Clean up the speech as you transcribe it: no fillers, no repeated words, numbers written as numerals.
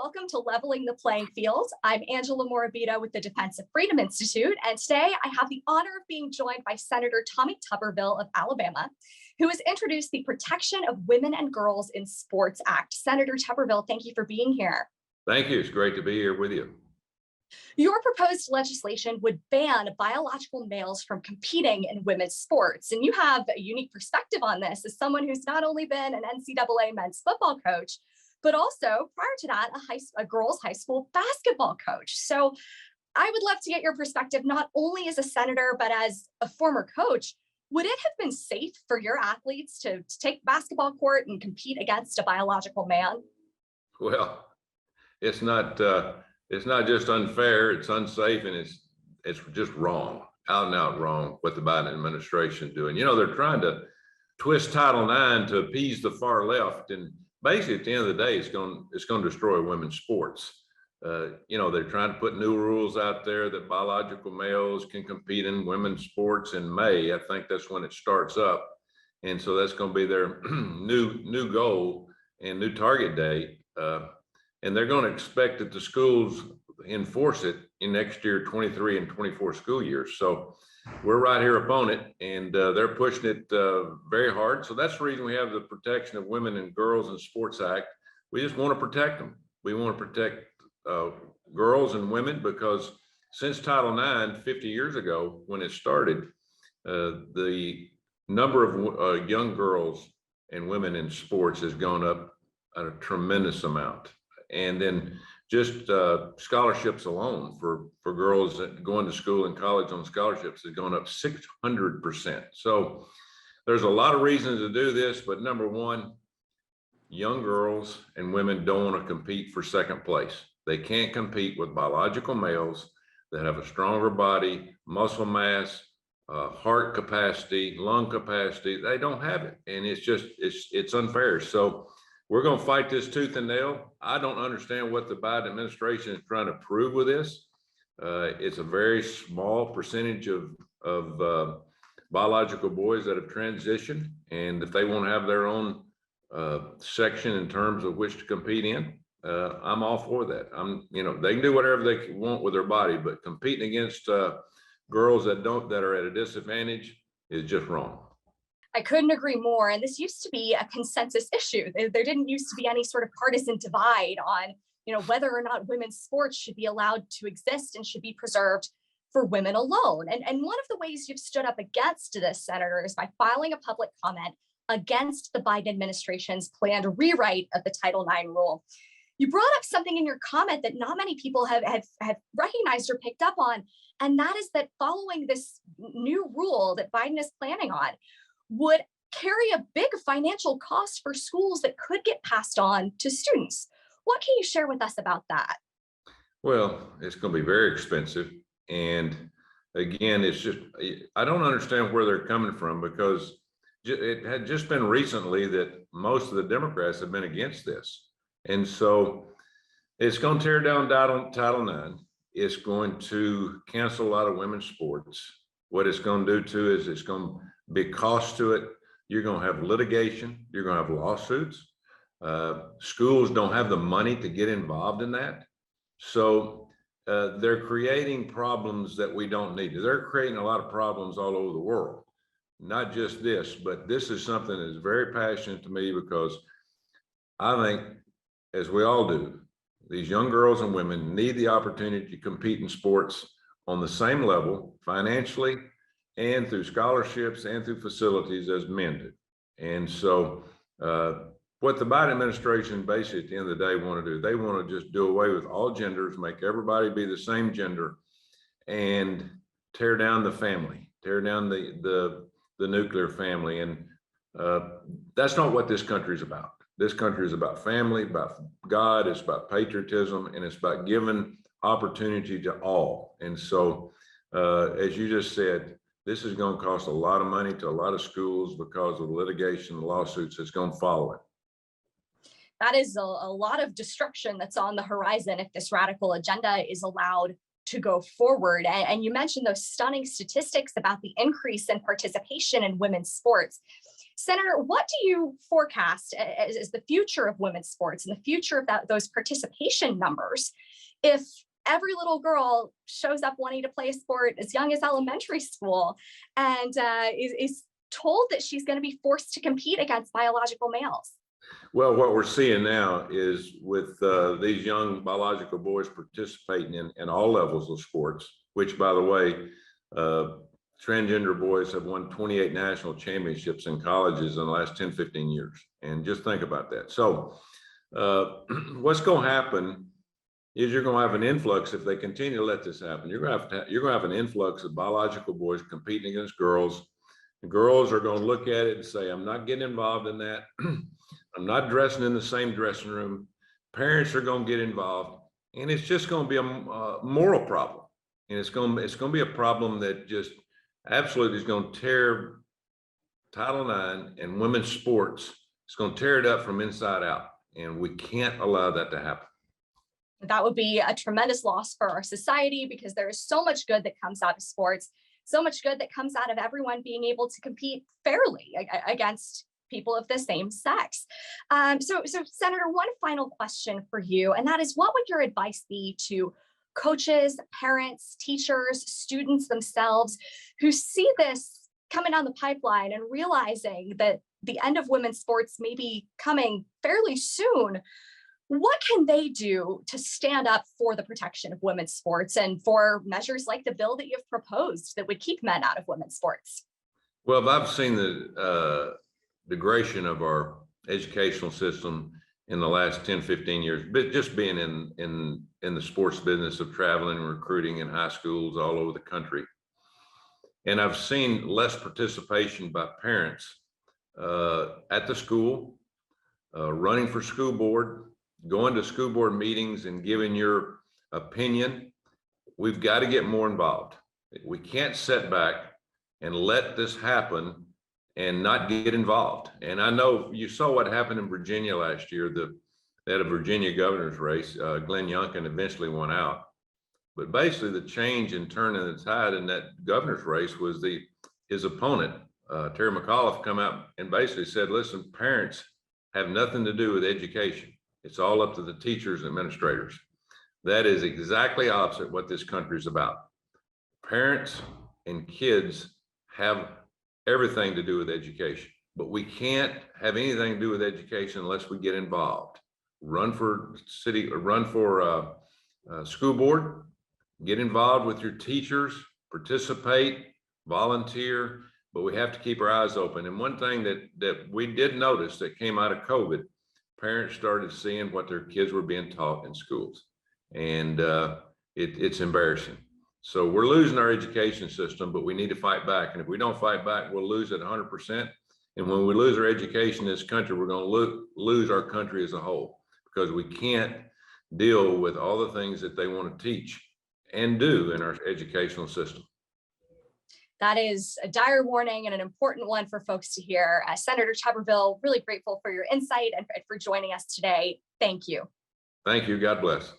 welcome to Leveling the Playing Field. I'm Angela Morabito with the Defense of Freedom Institute, and today I have the honor of being joined by Senator Tommy Tuberville of Alabama, who has introduced the Protection of Women and Girls in Sports Act. Senator Tuberville, thank you for being here. Thank you. It's great to be here with you. Your proposed legislation would ban biological males from competing in women's sports. And you have a unique perspective on this as someone who's not only been an NCAA men's football coach, but also prior to that, a girls' high school basketball coach. So I would love to get your perspective, not only as a senator, but as a former coach. Would it have been safe for your athletes to take basketball court and compete against a biological man? Well, it's not just unfair, it's unsafe, and it's just wrong, out and out wrong what the Biden administration is doing. You know, they're trying to twist Title IX to appease the far left, and basically at the end of the day, it's going to destroy women's sports. You know, they're trying to put new rules out there that biological males can compete in women's sports in May. I think that's when it starts up, and so that's going to be their new goal and new target date. And they're going to expect that the schools enforce it in next year, 23 and 24 school years. So we're right here upon it, and they're pushing it very hard. So that's the reason we have the Protection of Women and Girls in Sports Act. We just want to protect them. We want to protect girls and women, because since Title IX, 50 years ago, when it started, the number of young girls and women in sports has gone up at a tremendous amount. And then just scholarships alone for girls that going to school and college on scholarships has gone up 600%. So there's a lot of reasons to do this, but number one, young girls and women don't want to compete for second place. They can't compete with biological males that have a stronger body, muscle mass, heart capacity, lung capacity. They don't have it, and it's unfair. So we're going to fight this tooth and nail. I don't understand what the Biden administration is trying to prove with this. It's a very small percentage of biological boys that have transitioned, and if they want to have their own section in terms of which to compete in, I'm all for that. You know, they can do whatever they want with their body, but competing against girls that are at a disadvantage is just wrong. I couldn't agree more. And this used to be a consensus issue. There didn't used to be any sort of partisan divide on, whether or not women's sports should be allowed to exist and should be preserved for women alone. And one of the ways you've stood up against this, Senator, is by filing a public comment against the Biden administration's planned rewrite of the Title IX rule. You brought up something in your comment that not many people have recognized or picked up on, and that is that following this new rule that Biden is planning on would carry a big financial cost for schools that could get passed on to students. What can you share with us about that? Well, it's going to be very expensive. And again, I don't understand where they're coming from, because it had just been recently that most of the Democrats have been against this. And so it's going to tear down Title IX. It's going to cancel a lot of women's sports. What it's going to do too is it's going to be cost to it. You're going to have litigation. You're going to have lawsuits. Schools don't have the money to get involved in that. So they're creating problems that we don't need. They're creating a lot of problems all over the world. Not just this, but this is something that's very passionate to me, because I think, as we all do, these young girls and women need the opportunity to compete in sports on the same level financially and through scholarships and through facilities as men do. And so what the Biden administration basically at the end of the day want to do, they want to just do away with all genders, make everybody be the same gender, and tear down the family, tear down the nuclear family. And that's not what this country is about. This country is about family, about God, it's about patriotism, and it's about giving opportunity to all. And so, as you just said, this is going to cost a lot of money to a lot of schools because of the litigation and lawsuits that's going to follow it. That is a lot of destruction that's on the horizon if this radical agenda is allowed to go forward. And you mentioned those stunning statistics about the increase in participation in women's sports. Senator, what do you forecast as the future of women's sports and the future of those participation numbers if every little girl shows up wanting to play a sport as young as elementary school and is told that she's going to be forced to compete against biological males? Well, what we're seeing now is with these young biological boys participating in all levels of sports, which, by the way, transgender boys have won 28 national championships in colleges in the last 10, 15 years. And just think about that. So what's going to happen is you're going to have an influx if they continue to let this happen. You're going to have an influx of biological boys competing against girls. The girls are going to look at it and say, I'm not getting involved in that. I'm not dressing in the same dressing room. Parents are going to get involved, and it's just going to be a moral problem. And it's going to be a problem that just absolutely is going to tear Title IX and women's sports. It's going to tear it up from inside out, and we can't allow that to happen. That would be a tremendous loss for our society, because there is so much good that comes out of sports, so much good that comes out of everyone being able to compete fairly against people of the same sex. So Senator, one final question for you, and that is, what would your advice be to coaches, parents, teachers, students themselves who see this coming down the pipeline and realizing that the end of women's sports may be coming fairly soon? What can they do to stand up for the protection of women's sports and for measures like the bill that you've proposed that would keep men out of women's sports? Well, I've seen the degradation of our educational system in the last 10, 15 years, but just being in the sports business of traveling and recruiting in high schools all over the country. And I've seen less participation by parents at the school, running for school board, going to school board meetings and giving your opinion. We've got to get more involved. We can't sit back and let this happen and not get involved. And I know you saw what happened in Virginia last year. They had a Virginia governor's race. Glenn Youngkin eventually won out. But basically the change in turning the tide in that governor's race was his opponent, Terry McAuliffe, come out and basically said, listen, parents have nothing to do with education. It's all up to the teachers and administrators. That is exactly opposite what this country is about. Parents and kids have everything to do with education, but we can't have anything to do with education unless we get involved. Run for school board, get involved with your teachers, participate, volunteer, but we have to keep our eyes open. And one thing that we did notice that came out of COVID, parents started seeing what their kids were being taught in schools, and it's embarrassing. So we're losing our education system, but we need to fight back. And if we don't fight back, we'll lose it 100%. And when we lose our education in this country, we're going to lose our country as a whole, because we can't deal with all the things that they want to teach and do in our educational system. That is a dire warning and an important one for folks to hear. Senator Tuberville, really grateful for your insight and for joining us today. Thank you. Thank you. God bless.